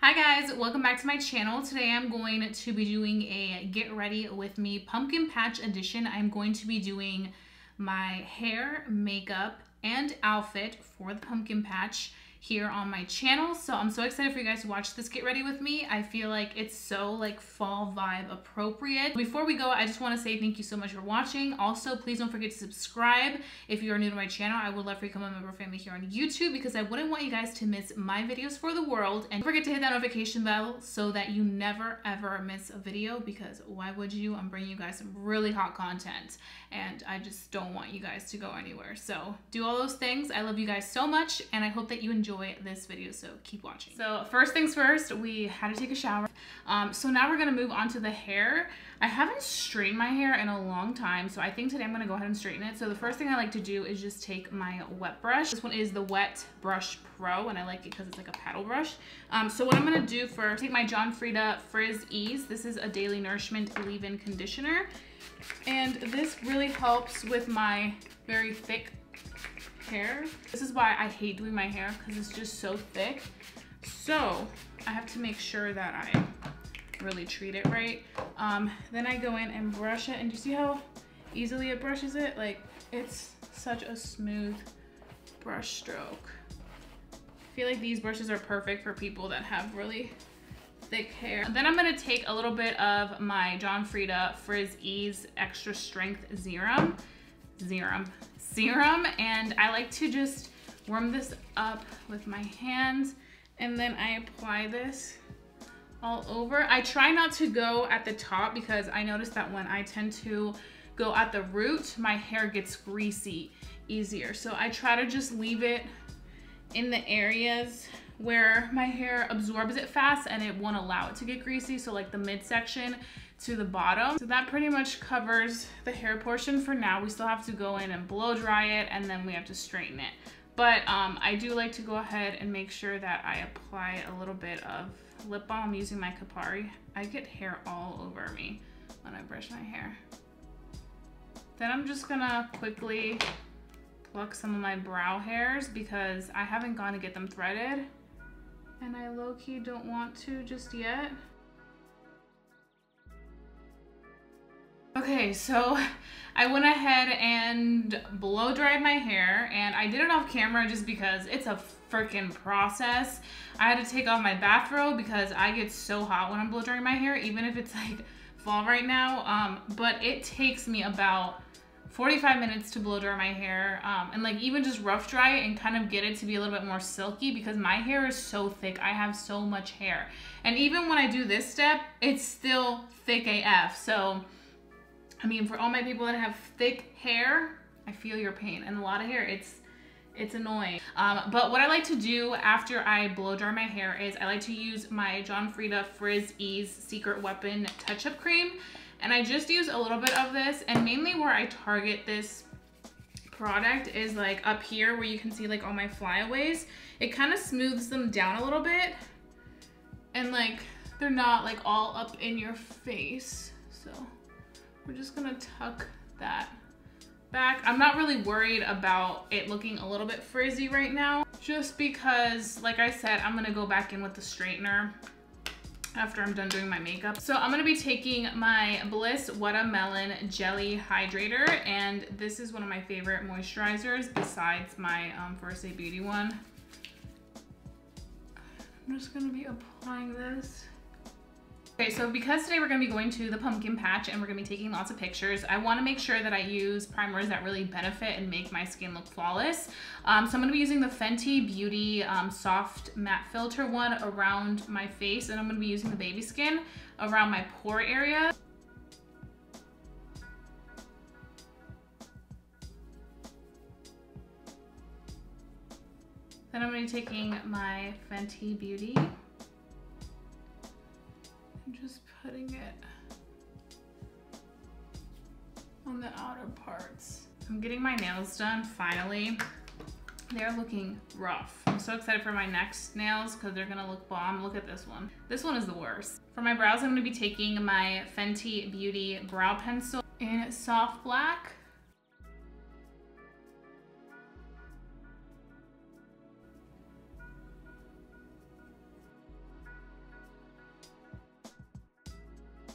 Hi guys, welcome back to my channel. Today I'm going to be doing a get ready with me pumpkin patch edition. I'm going to be doing my hair, makeup, and outfit for the pumpkin patch here on my channel. So I'm so excited for you guys to watch this get ready with me. I feel like it's so like fall vibe appropriate. Before we go, I just want to say thank you so much for watching. Also, please don't forget to subscribe if you are new to my channel. I would love for you to become a member of family here on YouTube because I wouldn't want you guys to miss my videos for the world. And don't forget to hit that notification bell so that you never ever miss a video, because why would you? I'm bringing you guys some really hot content and I just don't want you guys to go anywhere. So do all those things. I love you guys so much and I hope that you enjoy this video, so keep watching. So first things first, we had to take a shower. So now we're gonna move on to the hair. I haven't straightened my hair in a long time, so I think today I'm gonna go ahead and straighten it. So the first thing I like to do is just take my wet brush. This one is the Wet Brush Pro and I like it because it's like a paddle brush. So what I'm gonna do first, take my FRIEDA Frizz Ease. This is a daily nourishment leave-in conditioner. And this really helps with my very thick hair. This is why I hate doing my hair, because it's just so thick. So I have to make sure that I really treat it right. Then I go in and brush it, and you see how easily it brushes it? Like, it's such a smooth brush stroke. I feel like these brushes are perfect for people that have really thick hair. Then I'm gonna take a little bit of my FRIEDA Frizz Ease Extra Strength Serum, and I like to just warm this up with my hands, and then I apply this all over. I try not to go at the top because I noticed that when I tend to go at the root, my hair gets greasy easier. So I try to just leave it in the areas where my hair absorbs it fast and it won't allow it to get greasy. So like the midsection to the bottom. So that pretty much covers the hair portion for now. We still have to go in and blow dry it and then we have to straighten it. But I do like to go ahead and make sure that I apply a little bit of lip balm using my KOKIE. I get hair all over me when I brush my hair. Then I'm just gonna quickly pluck some of my brow hairs because I haven't gone to get them threaded and I low-key don't want to just yet. Okay, so I went ahead and blow dried my hair, and I did it off camera just because it's a freaking process. I had to take off my bathrobe because I get so hot when I'm blow drying my hair, even if it's like fall right now. But it takes me about 45 minutes to blow dry my hair, and like even just rough dry it and kind of get it to be a little bit more silky because my hair is so thick. I have so much hair. And even when I do this step, it's still thick AF. So, I mean, for all my people that have thick hair, I feel your pain. And a lot of hair, it's annoying. But what I like to do after I blow dry my hair is I like to use my FRIEDA Frizz Ease Secret Weapon Touch-Up Cream. And I just use a little bit of this, and mainly where I target this product is like up here where you can see like all my flyaways. It kind of smooths them down a little bit, and like they're not like all up in your face. So we're just gonna tuck that back. I'm not really worried about it looking a little bit frizzy right now, just because, like I said, I'm gonna go back in with the straightener after I'm done doing my makeup. So I'm gonna be taking my BLISS Watermelon Jelly Hydrator, and this is one of my favorite moisturizers besides my First Aid Beauty one. I'm just gonna be applying this. Okay, so because today we're gonna be going to the pumpkin patch and we're gonna be taking lots of pictures, I wanna make sure that I use primers that really benefit and make my skin look flawless. So I'm gonna be using the Fenty Beauty Soft Matte Filter one around my face, and I'm gonna be using the Baby Skin around my pore area. Then I'm gonna be taking my Fenty Beauty, just putting it on the outer parts. I'm getting my nails done finally. They're looking rough. I'm so excited for my next nails because they're gonna look bomb. Look at this one. This one is the worst. For my brows, I'm gonna be taking my Fenty Beauty Brow Pencil in Soft Black.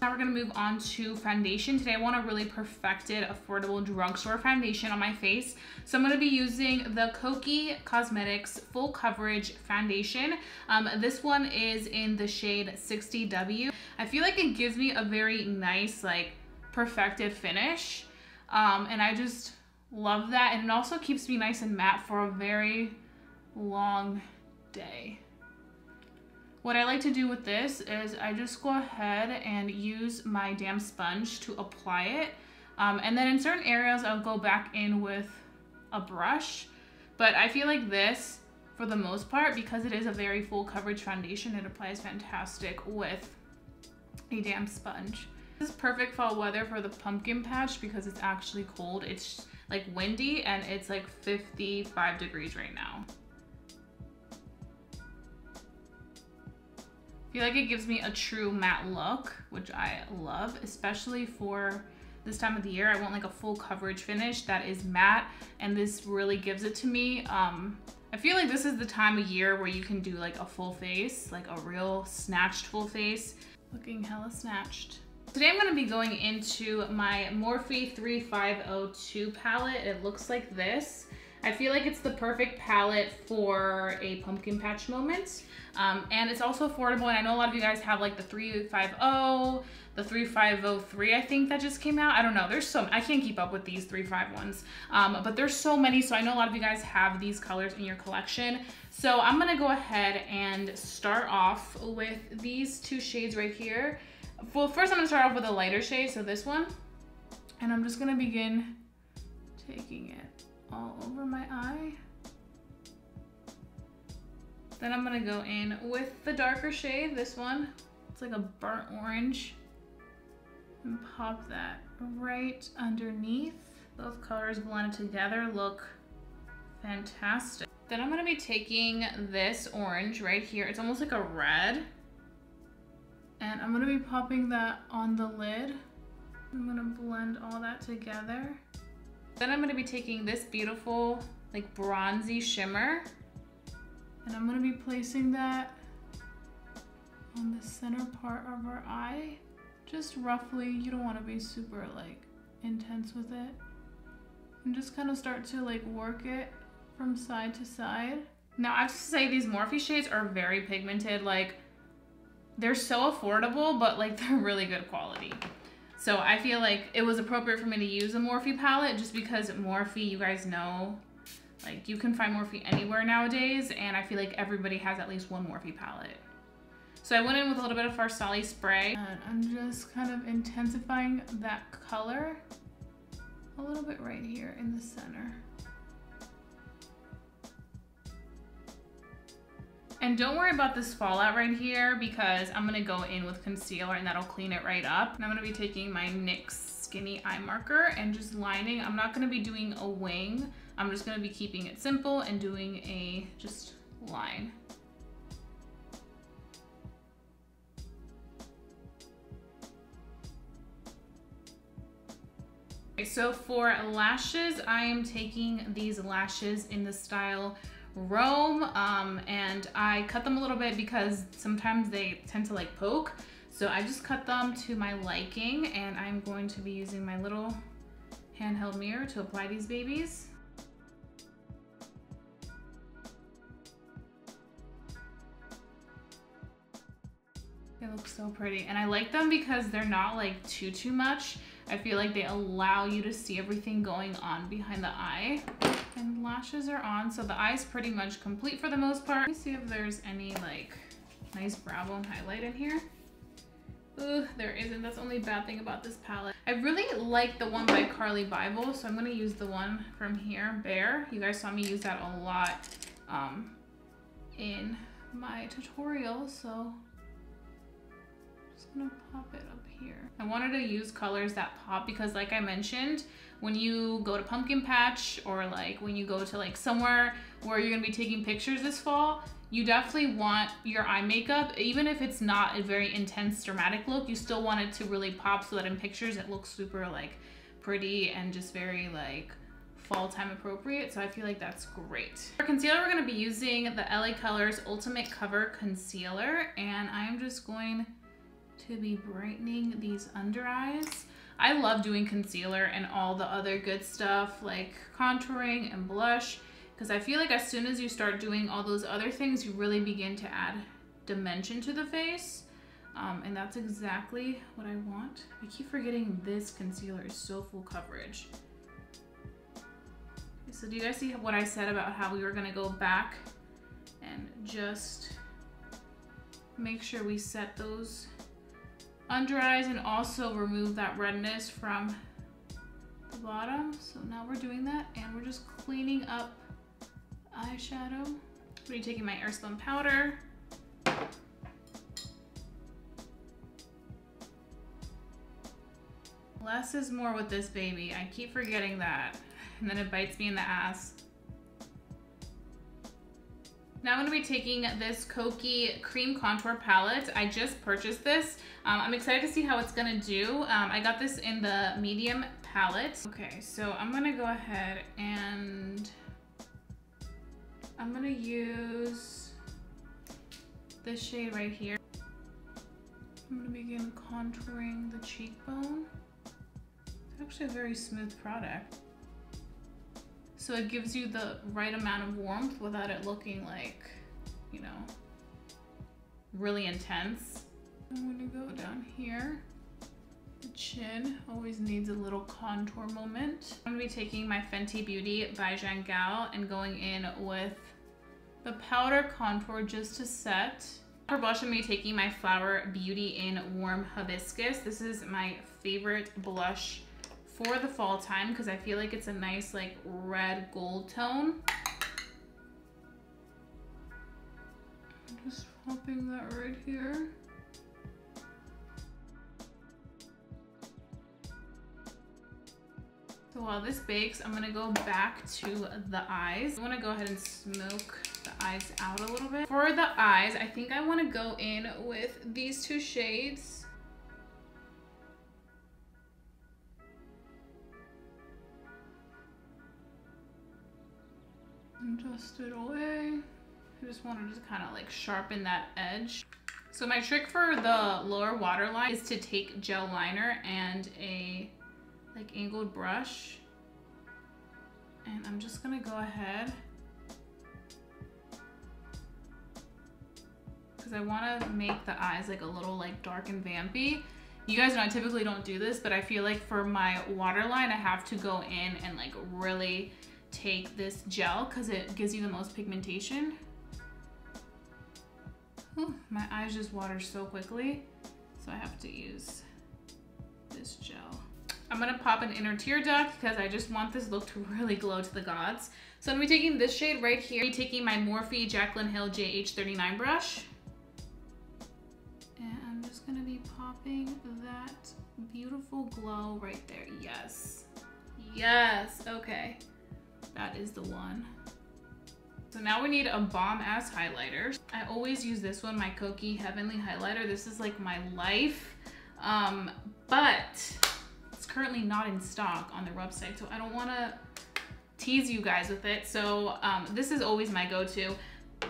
Now we're gonna move on to foundation. Today I want a really perfected, affordable drugstore foundation on my face. So I'm gonna be using the KOKIE Cosmetics Full Coverage Foundation. This one is in the shade 60W. I feel like it gives me a very nice, like, perfected finish. And I just love that. And it also keeps me nice and matte for a very long day. What I like to do with this is I just go ahead and use my damp sponge to apply it. And then in certain areas, I'll go back in with a brush. But I feel like this, for the most part, because it is a very full coverage foundation, it applies fantastic with a damp sponge. This is perfect fall weather for the pumpkin patch because it's actually cold. It's like windy and it's like 55 degrees right now. I feel like it gives me a true matte look, which I love, especially for this time of the year. I want like a full coverage finish that is matte, and this really gives it to me. I feel like this is the time of year where you can do like a full face, like a real snatched full face. Looking hella snatched. Today I'm gonna be going into my Morphe 3502 palette. It looks like this. I feel like it's the perfect palette for a pumpkin patch moment. And it's also affordable, and I know a lot of you guys have like the 350, the 3503 I think that just came out. I don't know, there's so, I can't keep up with these 35 ones, but there's so many, so I know a lot of you guys have these colors in your collection. So I'm gonna go ahead and start off with these two shades right here. Well, first I'm gonna start off with a lighter shade, so this one, and I'm just gonna begin taking it all over my eye. Then I'm gonna go in with the darker shade, this one. It's like a burnt orange. And pop that right underneath. Both colors blended together look fantastic. Then I'm gonna be taking this orange right here. It's almost like a red. And I'm gonna be popping that on the lid. I'm gonna blend all that together. Then I'm gonna be taking this beautiful, like bronzy shimmer. And I'm gonna be placing that on the center part of our eye. Just roughly, you don't wanna be super like intense with it. And just kind of start to like work it from side to side. Now I have to say these Morphe shades are very pigmented. Like they're so affordable, but like they're really good quality. So I feel like it was appropriate for me to use a Morphe palette just because Morphe, you guys know, like you can find Morphe anywhere nowadays, and I feel like everybody has at least one Morphe palette. So I went in with a little bit of Farsali spray, and I'm just kind of intensifying that color a little bit right here in the center. And don't worry about this fallout right here because I'm gonna go in with concealer and that'll clean it right up. And I'm gonna be taking my NYX Skinny Eye Marker and just lining. I'm not gonna be doing a wing. I'm just gonna be keeping it simple and doing a just line. Okay, so for lashes, I am taking these lashes in the style Rome, and I cut them a little bit because sometimes they tend to like poke. So I just cut them to my liking, and I'm going to be using my little handheld mirror to apply these babies. They look so pretty, and I like them because they're not like too much. I feel like they allow you to see everything going on behind the eye. And lashes are on, so the eye's pretty much complete for the most part. Let me see if there's any like nice brow bone highlight in here. Ooh, there isn't. That's the only bad thing about this palette. I really like the one by Carly Bible, so I'm gonna use the one from here, Bare. You guys saw me use that a lot in my tutorial, so I'm just gonna pop it up here. I wanted to use colors that pop because like I mentioned, when you go to Pumpkin Patch or like when you go to like somewhere where you're gonna be taking pictures this fall, you definitely want your eye makeup, even if it's not a very intense dramatic look, you still want it to really pop so that in pictures it looks super like pretty and just very like fall time appropriate. So I feel like that's great. For concealer, we're gonna be using the LA Colors Ultimate Cover Concealer, and I'm just going to be brightening these under eyes. I love doing concealer and all the other good stuff like contouring and blush, because I feel like as soon as you start doing all those other things, you really begin to add dimension to the face. And that's exactly what I want. I keep forgetting this concealer is so full coverage. Okay, so do you guys see what I said about how we were gonna go back and just make sure we set those under eyes and also remove that redness from the bottom? So now we're doing that and we're just cleaning up eyeshadow. I'm gonna be taking my Airspun powder. Less is more with this baby. I keep forgetting that. And then it bites me in the ass. Now I'm gonna be taking this KOKIE Cream Contour Palette. I just purchased this. I'm excited to see how it's gonna do. I got this in the medium palette. Okay, so I'm gonna go ahead and I'm gonna use this shade right here. I'm gonna begin contouring the cheekbone. It's actually a very smooth product. So it gives you the right amount of warmth without it looking like, you know, really intense. I'm gonna go down here. The chin always needs a little contour moment. I'm gonna be taking my Fenty Beauty by Jangal and going in with the powder contour just to set. For blush, I'm gonna be taking my Flower Beauty in Warm Hibiscus. This is my favorite blush for the fall time because I feel like it's a nice like red gold tone. I'm just popping that right here. So while this bakes, I'm gonna go back to the eyes. I wanna go ahead and smoke the eyes out a little bit. For the eyes, I think I wanna go in with these two shades. Adjust it away. I just wanted to kind of like sharpen that edge. So my trick for the lower waterline is to take gel liner and a like angled brush. And I'm just gonna go ahead because I want to make the eyes like a little like dark and vampy. You guys know I typically don't do this, but I feel like for my waterline, I have to go in and like really take this gel because it gives you the most pigmentation. Ooh, my eyes just water so quickly, so I have to use this gel. I'm gonna pop an inner tear duct because I just want this look to really glow to the gods. So I'm gonna be taking this shade right here. I'm taking my Morphe Jaclyn Hill JH39 brush. And I'm just gonna be popping that beautiful glow right there. Yes. Yes, okay. That is the one. So now we need a bomb ass highlighter. I always use this one, my KOKIE Heavenly Highlighter. This is like my life, but it's currently not in stock on their website, so I don't wanna tease you guys with it. So this is always my go-to,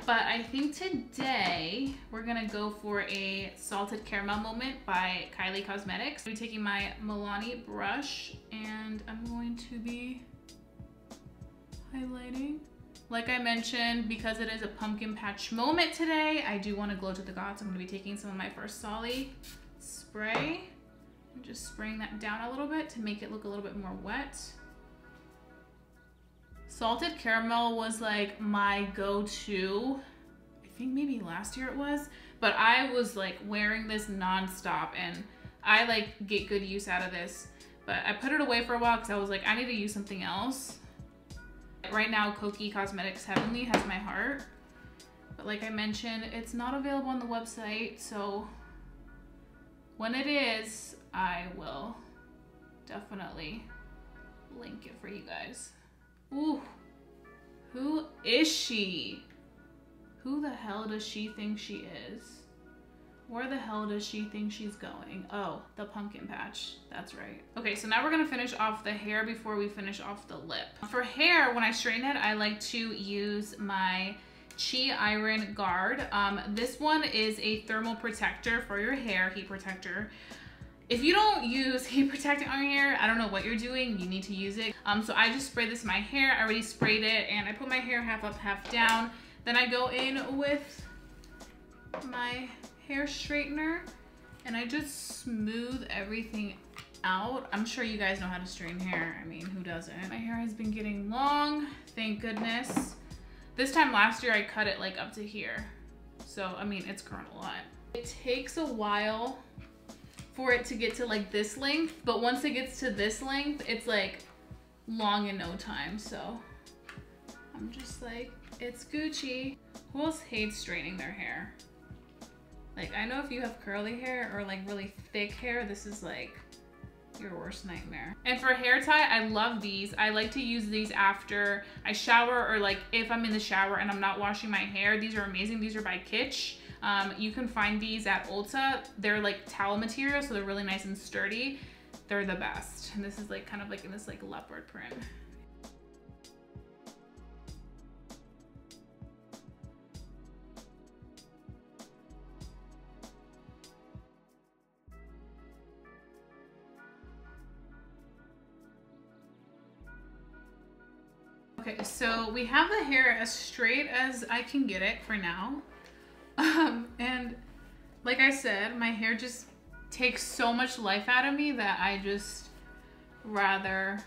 but I think today we're gonna go for a Salted Caramel Moment by Kylie Cosmetics. I'm taking my Milani brush and I'm going to be highlighting. Like I mentioned, because it is a pumpkin patch moment today, I do want to glow to the gods. I'm going to be taking some of my First Solly spray and just spraying that down a little bit to make it look a little bit more wet. Salted Caramel was like my go-to, I think maybe last year it was, but I was like wearing this non-stop and I like get good use out of this, but I put it away for a while because I was like, I need to use something else. Right now, KOKIE Cosmetics Heavenly has my heart, but like I mentioned, it's not available on the website, so when it is, I will definitely link it for you guys. Ooh, who is she? Who the hell does she think she is? Where the hell does she think she's going? Oh, the pumpkin patch. That's right. Okay, so now we're gonna finish off the hair before we finish off the lip. For hair, when I straighten it, I like to use my Chi Iron Guard. This one is a thermal protector for your hair, heat protector. If you don't use heat protectant on your hair, I don't know what you're doing, you need to use it. So I just spray this in my hair. I already sprayed it and I put my hair half up, half down. Then I go in with my hair straightener and I just smooth everything out. I'm sure you guys know how to straighten hair. I mean, who doesn't? My hair has been getting long, thank goodness. This time last year I cut it like up to here. So, I mean, it's grown a lot. It takes a while for it to get to like this length, but once it gets to this length, it's like long in no time. So I'm just like, it's Gucci. Who else hates straightening their hair? Like, I know if you have curly hair or like really thick hair, this is like your worst nightmare. And for hair tie, I love these. I like to use these after I shower or like if I'm in the shower and I'm not washing my hair. These are amazing. These are by Kitsch. You can find these at Ulta. They're like towel material, so they're really nice and sturdy. They're the best. And this is like kind of like in this like leopard print. Okay, so we have the hair as straight as I can get it for now. And like I said, my hair just takes so much life out of me that I just rather,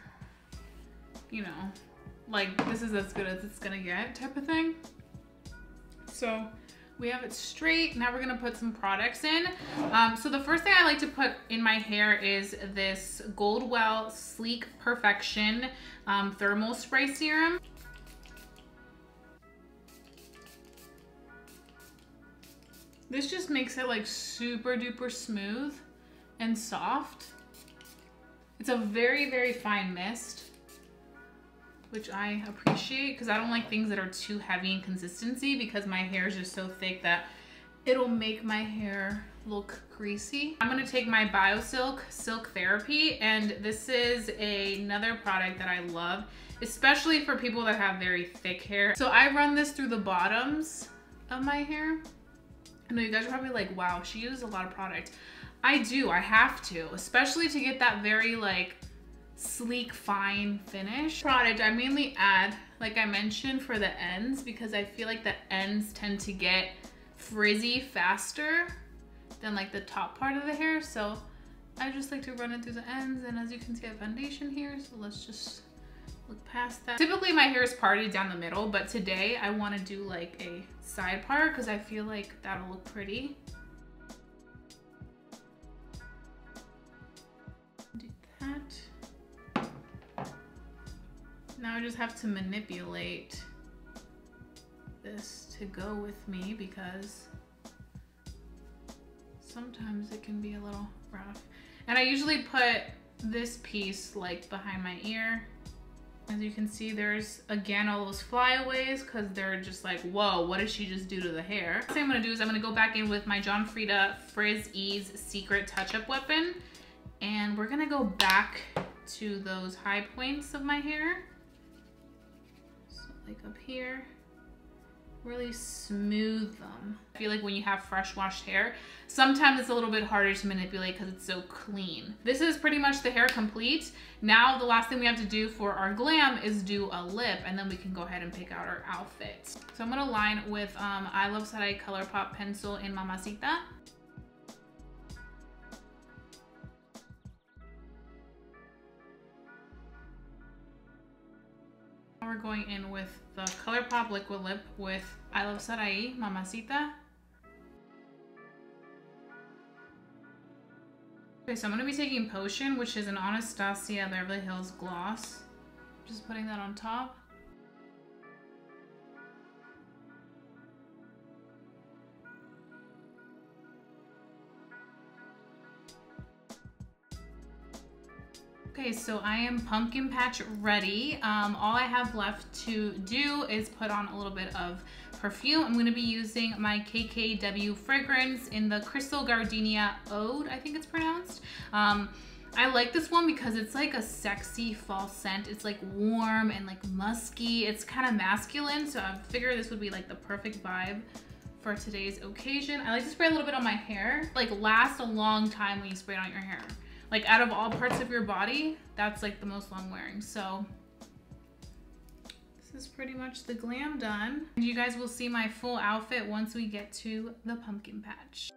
you know, like this is as good as it's gonna get type of thing. So we have it straight. Now we're gonna put some products in. So the first thing I like to put in my hair is this Goldwell Sleek Perfection Thermal Spray Serum. This just makes it like super duper smooth and soft. It's a very, very fine mist, which I appreciate because I don't like things that are too heavy in consistency because my hair is just so thick that it'll make my hair look greasy. I'm gonna take my BioSilk Silk Therapy, and this is another product that I love, especially for people that have very thick hair. So I run this through the bottoms of my hair. I know you guys are probably like, wow, she uses a lot of product. I do, I have to, especially to get that very like sleek, fine finish. Product I mainly add, like I mentioned, for the ends because I feel like the ends tend to get frizzy faster than like the top part of the hair. So I just like to run it through the ends, and as you can see I have foundation here, so let's just look past that. Typically my hair is parted down the middle, but today I want to do like a side part because I feel like that'll look pretty. Do that. Now I just have to manipulate this to go with me because sometimes it can be a little rough. And I usually put this piece like behind my ear. As you can see, there's again all those flyaways because they're just like, whoa, what did she just do to the hair? The thing I'm gonna do is I'm gonna go back in with my John Frieda Frizz Ease Secret Touch-Up Weapon, and we're gonna go back to those high points of my hair. So like up here, really smooth them. I feel like when you have fresh washed hair, sometimes it's a little bit harder to manipulate because it's so clean. This is pretty much the hair complete. Now the last thing we have to do for our glam is do a lip, and then we can go ahead and pick out our outfit. So I'm gonna line with I Love Sarai ColourPop pencil in Mamacita. We're going in with the ColourPop liquid lip with I Love Sarai Mamacita. Okay, so I'm gonna be taking Potion, which is an Anastasia Beverly Hills gloss. Just putting that on top. Okay, so I am pumpkin patch ready. All I have left to do is put on a little bit of perfume. I'm gonna be using my KKW fragrance in the Crystal Gardenia Ode, I think it's pronounced. I like this one because it's like a sexy fall scent. It's like warm and like musky. It's kind of masculine, so I figured this would be like the perfect vibe for today's occasion. I like to spray a little bit on my hair. Like lasts a long time when you spray it on your hair. Like out of all parts of your body, that's like the most long wearing. So this is pretty much the glam done. You guys will see my full outfit once we get to the pumpkin patch.